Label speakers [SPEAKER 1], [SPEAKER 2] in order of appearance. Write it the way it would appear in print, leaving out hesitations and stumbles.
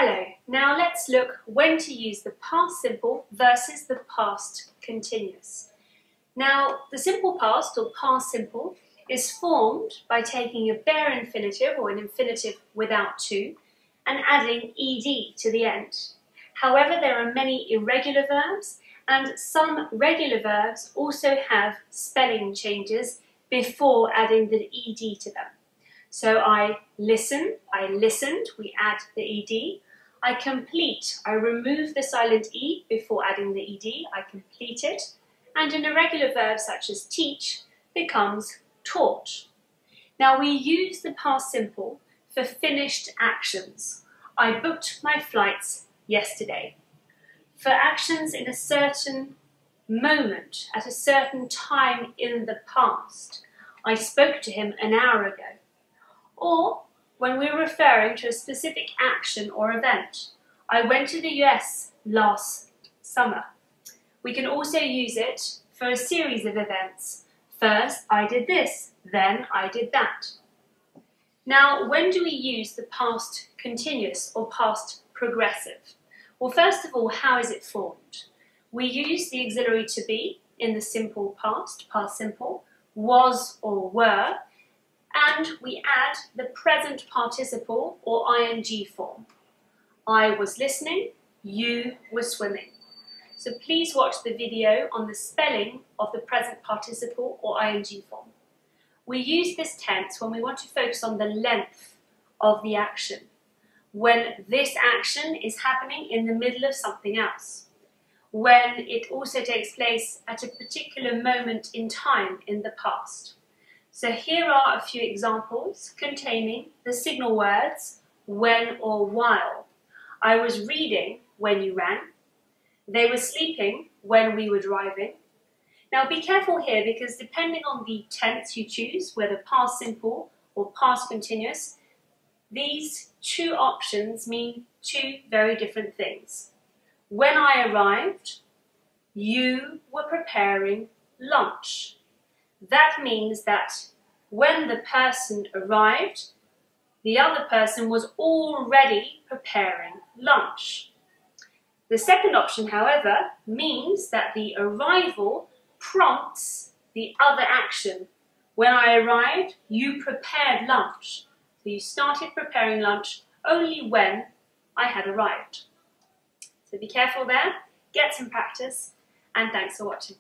[SPEAKER 1] Hello, now let's look when to use the past simple versus the past continuous. Now, the simple past or past simple is formed by taking a bare infinitive or an infinitive without to and adding ed to the end. However, there are many irregular verbs and some regular verbs also have spelling changes before adding the ed to them. So I listen, I listened, we add the ed. I complete, I remove the silent e before adding the ed, I completed. And an irregular verb such as teach becomes taught. Now we use the past simple for finished actions. I booked my flights yesterday. For actions in a certain moment, at a certain time in the past. I spoke to him an hour ago. Or when we're referring to a specific action or event. I went to the US last summer. We can also use it for a series of events. First, I did this, then I did that. Now, when do we use the past continuous or past progressive? Well, first of all, how is it formed? We use the auxiliary to be in the simple past, past simple, was or were, and we add the present participle or ing form. I was listening, you were swimming. So please watch the video on the spelling of the present participle or ing form. We use this tense when we want to focus on the length of the action, when this action is happening in the middle of something else, when it also takes place at a particular moment in time in the past. So here are a few examples containing the signal words when or while. I was reading when you rang. They were sleeping when we were driving. Now be careful here because depending on the tense you choose, whether past simple or past continuous, these two options mean two very different things. When I arrived, you were preparing lunch. That means that when the person arrived, the other person was already preparing lunch. The second option, however, means that the arrival prompts the other action. When I arrived, you prepared lunch. So you started preparing lunch only when I had arrived. So be careful there, get some practice, and thanks for watching.